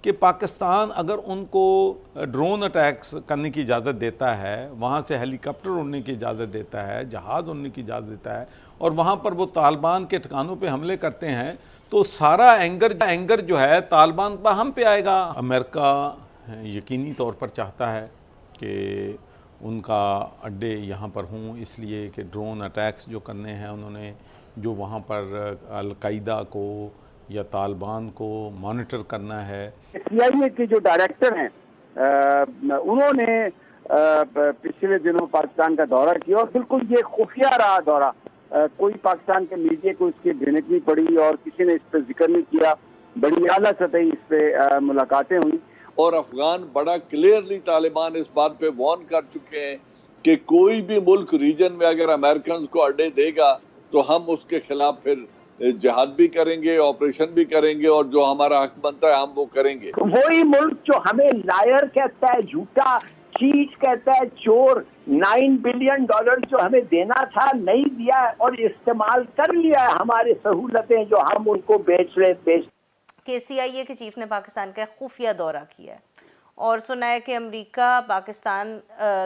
कि पाकिस्तान अगर उनको ड्रोन अटैक्स करने की इजाज़त देता है, वहाँ से हेलीकॉप्टर उड़ने की इजाज़त देता है, जहाज़ उड़ने की इजाज़त देता है और वहाँ पर वो तालिबान के ठिकानों पे हमले करते हैं, तो सारा एंगर जो है तालिबान पर हम पे आएगा। अमेरिका यकीनी तौर पर चाहता है कि उनका अड्डे यहाँ पर हों, इसलिए कि ड्रोन अटैक्स जो करने हैं उन्होंने, जो वहाँ पर अल-कायदा को या तालिबान को मॉनिटर करना है। CIA के जो डायरेक्टर हैं उन्होंने पिछले दिनों पाकिस्तान का दौरा किया और बिल्कुल ये खुफिया रहा दौरा। कोई पाकिस्तान के मीडिया को इसकी भनक नहीं पड़ी और किसी ने इस पर जिक्र नहीं किया। बड़ी आला सतही इस पे मुलाकातें हुई और अफगान बड़ा क्लियरली तालिबान इस बात पे वार्न कर चुके हैं कि कोई भी मुल्क रीजन में अगर अमेरिकन को अड्डे देगा तो हम उसके खिलाफ फिर जिहाद भी करेंगे, ऑपरेशन भी करेंगे और जो हमारा हक बनता है हम वो करेंगे। वही मुल्क जो हमें लायर कहता है, झूठा, चीज कहता है, चोर, $9 बिलियन जो हमें देना था नहीं दिया और इस्तेमाल कर लिया है हमारी सहूलतें जो हम उनको बेच रहे। CIA के चीफ ने पाकिस्तान का खुफिया दौरा किया है और सुना है कि अमेरिका पाकिस्तान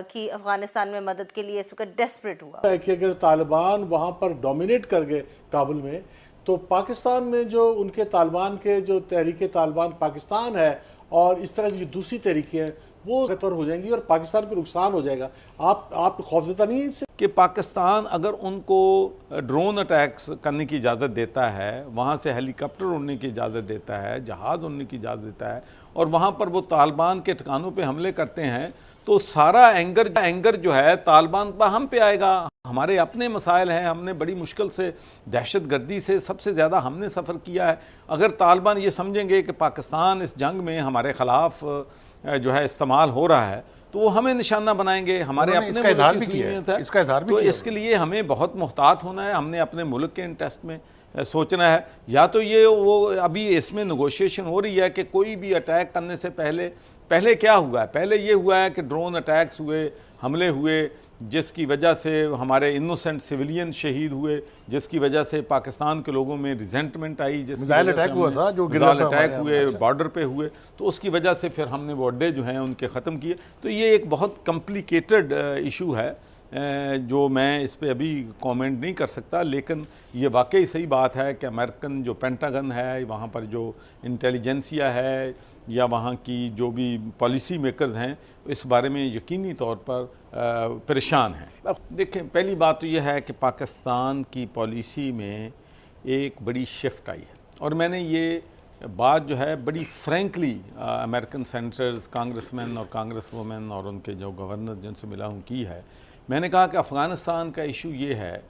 की अफगानिस्तान में मदद के लिए इस वक्त डेस्परेट हुआ है कि अगर तालिबान वहाँ पर डोमिनेट कर गए काबुल में, तो पाकिस्तान में जो उनके तालिबान के जो तहरीक तालिबान पाकिस्तान है और इस तरह की जो दूसरी तहरीकें हैं वो बेहतर हो जाएंगी और पाकिस्तान को नुकसान हो जाएगा। आप खौफजदा नहीं है इससे कि पाकिस्तान अगर उनको ड्रोन अटैक्स करने की इजाज़त देता है, वहाँ से हेलीकॉप्टर उड़ने की इजाज़त देता है, जहाज़ उड़ने की इजाज़त देता है और वहाँ पर वो तालिबान के ठिकानों पे हमले करते हैं, तो सारा एंगर जो है तालिबान पर हम पे आएगा। हमारे अपने मसाइल हैं, हमने बड़ी मुश्किल से दहशत गर्दी से सबसे ज़्यादा हमने सफ़र किया है। अगर तालिबान ये समझेंगे कि पाकिस्तान इस जंग में हमारे ख़िलाफ़ जो है इस्तेमाल हो रहा है तो वो हमें निशाना बनाएंगे। हमारे अपने इसका इज़हार भी किया है, इसका इज़हार भी तो किया। इसके लिए हमें बहुत मुहतात होना है। हमने अपने मुल्क के इंटरेस्ट में सोचना है। या तो ये वो अभी इसमें नेगोशिएशन हो रही है कि कोई भी अटैक करने से पहले क्या हुआ है, पहले ये हुआ है कि ड्रोन अटैक्स हुए, हमले हुए, जिसकी वजह से हमारे इनोसेंट सिविलियन शहीद हुए, जिसकी वजह से पाकिस्तान के लोगों में रिजेंटमेंट आई, मिसाइल अटैक हुआ था, जो मिसाइल अटैक हुए बॉर्डर पे हुए, तो उसकी वजह से फिर हमने वो अड्डे जो हैं उनके ख़त्म किए। तो ये एक बहुत कॉम्प्लिकेटेड इशू है जो मैं इस पे अभी कमेंट नहीं कर सकता, लेकिन ये वाकई सही बात है कि अमेरिकन जो पेंटागन है, वहाँ पर जो इंटेलिजेंसिया है या वहाँ की जो भी पॉलिसी मेकर्स हैं, इस बारे में यकीनी तौर पर परेशान हैं। देखें, पहली बात तो यह है कि पाकिस्तान की पॉलिसी में एक बड़ी शिफ्ट आई है और मैंने ये बात जो है बड़ी फ्रैंकली अमेरिकन सेनेटर्स, कांग्रेसमैन और कांग्रेस वुमेन और उनके जो गवर्नर जिनसे मिला हूँ की है। मैंने कहा कि अफ़गानिस्तान का इशू ये है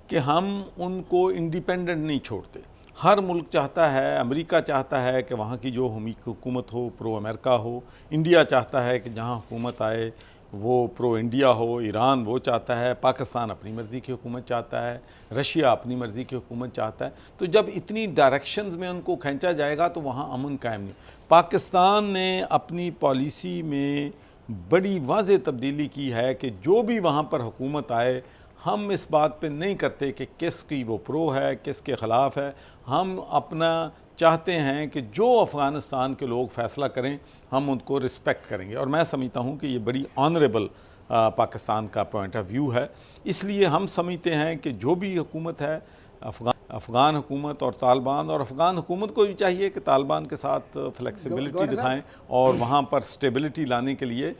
कि हम उनको इंडिपेंडेंट नहीं छोड़ते। हर मुल्क चाहता है, अमेरिका चाहता है कि वहाँ की जो हुकूमत हो प्रो अमेरिका हो, इंडिया चाहता है कि जहाँ हुकूमत आए वो प्रो इंडिया हो, ईरान वो चाहता है, पाकिस्तान अपनी मर्ज़ी की हुकूमत चाहता है, रशिया अपनी मर्ज़ी की हुकूमत चाहता है। तो जब इतनी डायरेक्शंस में उनको खींचा जाएगा तो वहाँ अमन कायम नहीं। पाकिस्तान ने अपनी पॉलिसी में बड़ी वाज़ेह तब्दीली की है कि जो भी वहाँ पर हुकूमत आए, हम इस बात पे नहीं करते कि किसकी वो प्रो है, किसके ख़िलाफ़ है। हम अपना चाहते हैं कि जो अफ़गानिस्तान के लोग फ़ैसला करें हम उनको रिस्पेक्ट करेंगे और मैं समझता हूँ कि ये बड़ी ऑनरेबल पाकिस्तान का पॉइंट ऑफ व्यू है। इसलिए हम समझते हैं कि जो भी हुकूमत है, अफ़गान हुकूमत और तालिबान, और अफ़गान हुकूमत को भी चाहिए कि तालिबान के साथ फ्लेक्सिबिलिटी दिखाएं और वहाँ पर स्टेबिलिटी लाने के लिए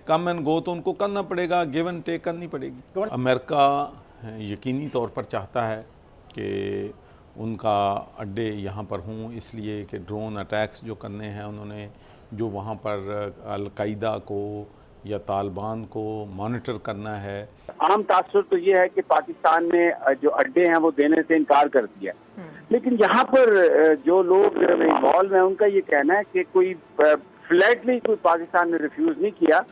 कम एंड गो तो उनको करना पड़ेगा, गिव एंड टेक करनी पड़ेगी। अमेरिका यकीनी तौर पर चाहता है कि उनका अड्डे यहाँ पर हों, इसलिए कि ड्रोन अटैक्स जो करने हैं उन्होंने, जो वहाँ पर अल-कायदा को या तालिबान को मॉनिटर करना है। आम तासुर तो ये है कि पाकिस्तान ने जो अड्डे हैं वो देने से इनकार कर दिया, लेकिन यहाँ पर जो लोग इन्वॉल्व हैं उनका ये कहना है कि कोई फ्लैटली कोई पाकिस्तान ने रिफ्यूज़ नहीं किया।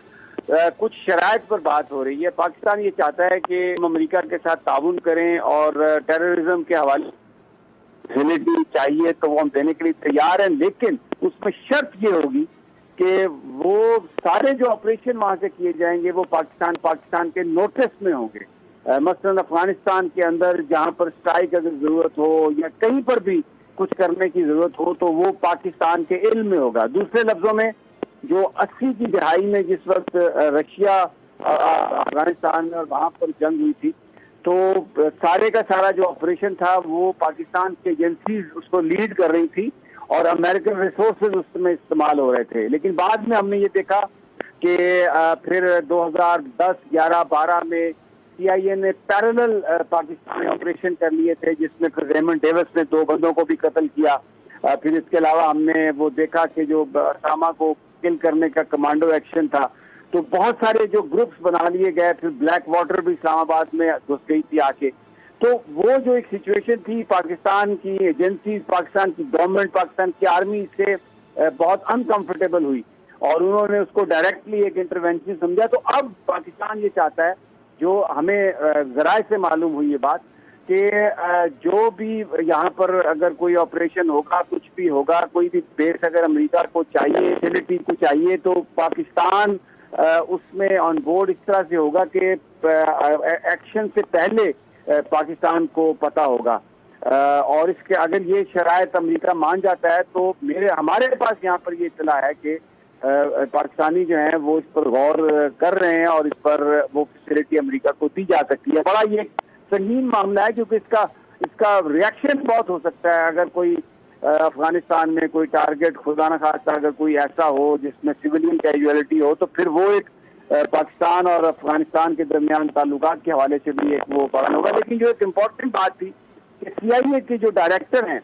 कुछ शराइत पर बात हो रही है। पाकिस्तान ये चाहता है कि हम अमेरिका के साथ ताउन करें और टेररिज्म के हवाले फैसिलिटी चाहिए तो वो हम देने के लिए तैयार हैं, लेकिन उसमें शर्त ये होगी कि वो सारे जो ऑपरेशन वहाँ से किए जाएंगे वो पाकिस्तान के नोटिस में होंगे। मसलन अफगानिस्तान के अंदर जहाँ पर स्ट्राइक अगर ज़रूरत हो या कहीं पर भी कुछ करने की जरूरत हो तो वो पाकिस्तान के इल्म में होगा। दूसरे लफ्जों में जो 80 की दहाई में जिस वक्त रशिया अफगानिस्तान में और वहां पर जंग हुई थी, तो सारे का सारा जो ऑपरेशन था वो पाकिस्तान की एजेंसीज उसको लीड कर रही थी और अमेरिकन रिसोर्सेज उसमें इस्तेमाल हो रहे थे। लेकिन बाद में हमने ये देखा कि फिर 2010, 11, 12 में CIA ने पैरेलल पाकिस्तान में ऑपरेशन कर लिए थे, जिसमें फिर रेमंड डेविस ने 2 बंदों को भी कत्ल किया। फिर इसके अलावा हमने वो देखा कि जो असामा को किल करने का कमांडो एक्शन था, तो बहुत सारे जो ग्रुप्स बना लिए गए। फिर ब्लैक वाटर भी इस्लामाबाद में घुस गई थी आके। तो वो जो एक सिचुएशन थी, पाकिस्तान की एजेंसी, पाकिस्तान की गवर्नमेंट, पाकिस्तान की आर्मी से बहुत अनकंफर्टेबल हुई और उन्होंने उसको डायरेक्टली एक इंटरवेंशन समझा। तो अब पाकिस्तान ये चाहता है, जो हमें जराए से मालूम हुई ये बात, कि जो भी यहाँ पर अगर कोई ऑपरेशन होगा, कुछ भी होगा, कोई भी बेस अगर अमेरिका को चाहिए, फैसिलिटी को चाहिए, तो पाकिस्तान उसमें ऑन बोर्ड इस तरह से होगा कि एक्शन से पहले पाकिस्तान को पता होगा। और इसके अगर ये शरायत अमेरिका मान जाता है तो हमारे पास यहाँ पर ये इत्तला है कि पाकिस्तानी जो हैं वो इस पर गौर कर रहे हैं और इस पर वो फैसिलिटी अमेरिका को दी जा सकती है। बड़ा ये संगीन मामला है, क्योंकि इसका रिएक्शन बहुत हो सकता है। अगर कोई अफगानिस्तान में कोई टारगेट, खुदा न खास्ता अगर कोई ऐसा हो जिसमें सिविलियन कैजुअलिटी हो, तो फिर वो एक पाकिस्तान और अफगानिस्तान के दरमियान ताल्लुकात के हवाले से भी एक वो बयान होगा। लेकिन जो एक इम्पोर्टेंट बात थी कि CIA के जो डायरेक्टर हैं,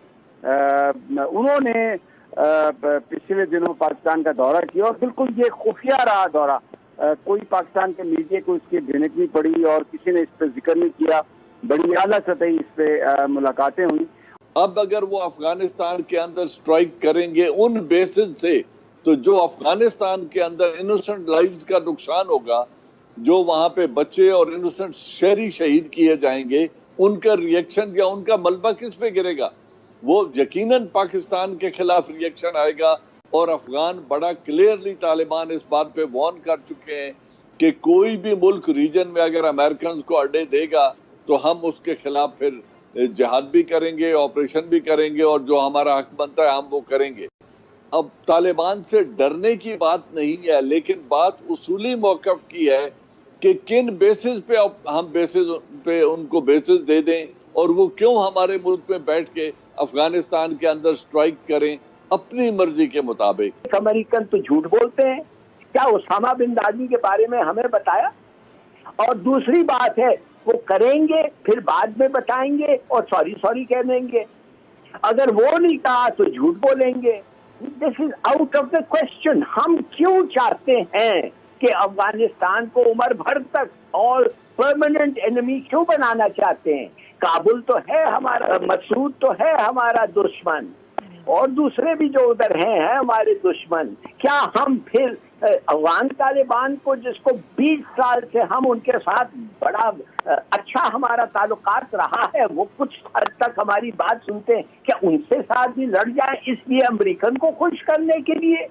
उन्होंने पिछले दिनों पाकिस्तान का दौरा किया और बिल्कुल ये खुफिया रहा दौरा। कोई पाकिस्तान के मीडिया को इसकी भिनक नहीं पड़ी और किसी ने इस पर जिक्र नहीं किया। बड़ी आला सतही इस पे मुलाकातें हुई। अब अगर वो अफगानिस्तान के अंदर स्ट्राइक करेंगे उन बेसिस से, तो जो अफगानिस्तान के अंदर इनोसेंट लाइव्स का नुकसान होगा, जो वहां पे बच्चे और इनोसेंट शहरी शहीद किए जाएंगे, उनका रिएक्शन या उनका मलबा किस पे गिरेगा? वो यकीनन पाकिस्तान के खिलाफ रिएक्शन आएगा। और अफगान बड़ा क्लियरली तालिबान इस बात पे वार्न कर चुके हैं कि कोई भी मुल्क रीजन में अगर अमेरिकन को अड्डे देगा तो हम उसके खिलाफ फिर जिहाद भी करेंगे, ऑपरेशन भी करेंगे और जो हमारा हक बनता है हम वो करेंगे। अब तालिबान से डरने की बात नहीं है, लेकिन बात उसूली मौक़िफ़ की है कि किन बेसिस पे हम बेसिस पे उनको बेसिस दे दें और वो क्यों हमारे मुल्क में बैठ के अफगानिस्तान के अंदर स्ट्राइक करें अपनी मर्जी के मुताबिक। अमेरिकन तो झूठ बोलते हैं। क्या उसामा बिन लादेन के बारे में हमें बताया? और दूसरी बात है, वो करेंगे फिर बाद में बताएंगे और सॉरी कह देंगे। अगर वो नहीं कहा तो झूठ बोलेंगे। This is out of the question. हम क्यों चाहते हैं कि अफगानिस्तान को उम्र भर तक और परमानेंट एनिमी क्यों बनाना चाहते हैं? काबुल तो है हमारा, मसूद तो है हमारा दुश्मन और दूसरे भी जो उधर हैं हमारे दुश्मन। क्या हम फिर अफगान तालिबान को, जिसको 20 साल से हम उनके साथ बड़ा अच्छा हमारा ताल्लुकात रहा है, वो कुछ हद तक हमारी बात सुनते हैं, क्या उनसे साथ भी लड़ जाए इसलिए अमेरिकन को खुश करने के लिए?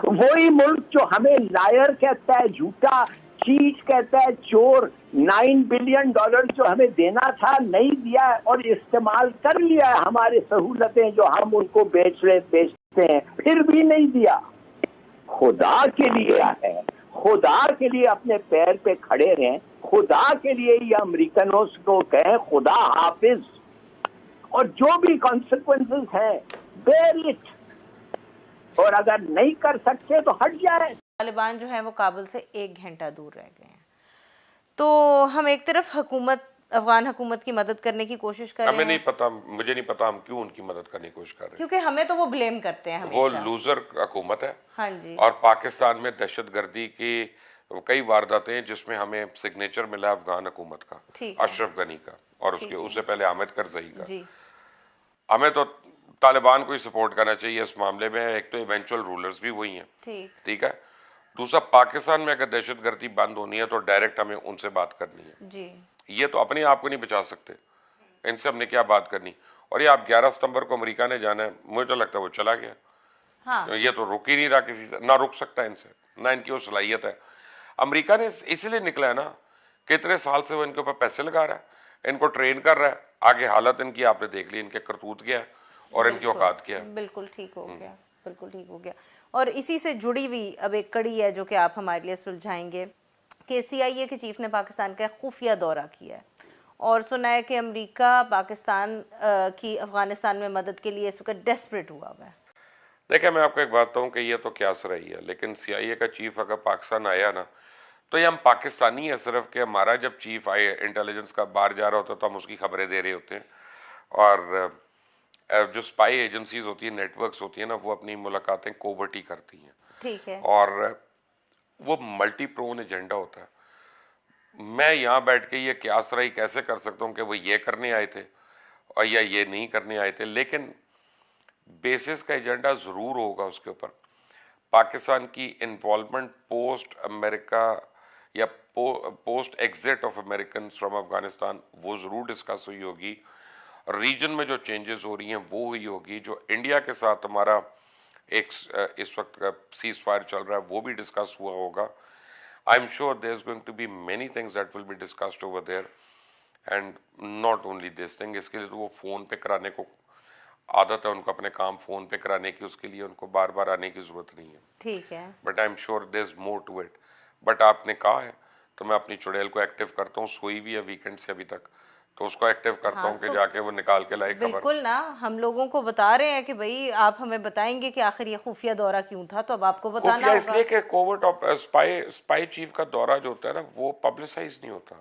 वही मुल्क जो हमें लायर कहता है, झूठा, चीज कहता है, चोर, $9 बिलियन जो हमें देना था नहीं दिया और इस्तेमाल कर लिया है हमारी सहूलतें जो हम उनको बेचते हैं, फिर भी नहीं दिया। खुदा के लिए है, खुदा के लिए अपने पैर पे खड़े रहें। खुदा के लिए ये अमेरिकनों को कहें खुदा हाफिज, और जो भी कॉन्सिक्वेंसेस हैं बेयर इट, और अगर नहीं कर सकते तो हट जाए। तालिबान जो है वो काबुल से 1 घंटा दूर रह गए हैं। तो हम एक तरफ अफगान हुकूमत की मदद करने की कोशिश कर रहे हैं। मुझे नहीं पता हम क्यों उनकी मदद करने की कोशिश कर रहे हैं, क्योंकि हमें तो वो ब्लेम करते हैं हमेशा। वो लूजर हुकूमत है। हाँ जी। और पाकिस्तान में दहशतगर्दी की कई वारदातें जिसमें हमें सिग्नेचर मिला अफगान हुकूमत का, अशरफ गनी का और उससे पहले हामिद करजई का। हमें तो तालिबान को ही सपोर्ट करना चाहिए इस मामले में। एक तो इवेंचुअल रूलर्स भी वही हैं, ठीक है। दूसरा, पाकिस्तान में अगर दहशतगर्दी बंद होनी है तो डायरेक्ट हमें उनसे बात करनी है जी। ये तो अपने आप को नहीं बचा सकते, इनसे हमने क्या बात करनी। और ये आप 11 सितंबर को अमेरिका ने जाना है, मुझे तो लगता है वो चला गया। हाँ। ये तो रुक ही नहीं रहा किसी से, ना रुक सकता है इनसे, ना इनकी वो सलाहियत है। अमेरिका ने इसलिए निकला है ना कि इतने साल से वो इनके ऊपर पैसे लगा रहा है, इनको ट्रेन कर रहा है। आगे हालत इनकी आपने देख ली, इनके करतूत क्या है। और इनकी औकात क्या है। बिल्कुल ठीक हो गया, बिल्कुल ठीक हो गया। और इसी से जुड़ी हुई अब एक कड़ी है जो कि आप हमारे लिए सुलझाएंगे कि CIA के चीफ ने पाकिस्तान का खुफिया दौरा किया है और सुना है कि अमेरिका पाकिस्तान की अफगानिस्तान में मदद के लिए इस वक्त डेस्परेट हुआ हुआ है। देखिए, मैं आपको एक बात कहूँ कि ये तो क्यास रही है, लेकिन CIA का चीफ अगर पाकिस्तान आया ना, तो ये हम पाकिस्तानी है सिर्फ कि हमारा जब चीफ आए इंटेलिजेंस का बाहर जा रहा होता है तो हम उसकी खबरें दे रहे होते हैं, और जो स्पाई एजेंसीज होती है, नेटवर्क्स होती है ना, वो अपनी मुलाकातें कोवर्ट ही करती हैं। ठीक है। और वो मल्टी प्रोन एजेंडा होता है। मैं यहाँ बैठ के ये क्यास रही कैसे कर सकता हूँ कि वो ये करने आए थे और या ये नहीं करने आए थे, लेकिन बेसिस का एजेंडा ज़रूर होगा उसके ऊपर। पाकिस्तान की इन्वॉल्वमेंट पोस्ट अमेरिका या post exit of American from Afghanistan वो ज़रूर डिस्कस हुई होगी। रीजन में जो चेंजेस हो रही हैं वो हुई होगी। जो इंडिया के साथ हमारा एक इस वक्त का सीज फायर चल रहा है वो भी डिस्कस हुआ होगा। I am sure there is going to be many things that will be discussed over there, and not only this thing. इसके लिए तो वो फ़ोन पे कराने को आदत है उनको, अपने काम फ़ोन पे कराने की, उसके लिए उनको बार बार आने की ज़रूरत नहीं है। ठीक है। But I am sure there is more to it. But आपने कहा है तो मैं अपनी चुड़ैल को एक्टिव करता हूँ, सोई भी है वीकेंड से अभी तक, तो उसको एक्टिव करता हूँ कि जाके वो निकाल के लाए खबर। बिल्कुल ना, हम लोगों को बता रहे हैं कि भाई आप हमें बताएंगे कि आखिर ये खुफिया दौरा क्यों था, तो अब आपको बताना होगा। इसलिए कि कोवर्ट स्पाई चीफ का दौरा जो होता है ना वो पब्लिसाइज नहीं होता।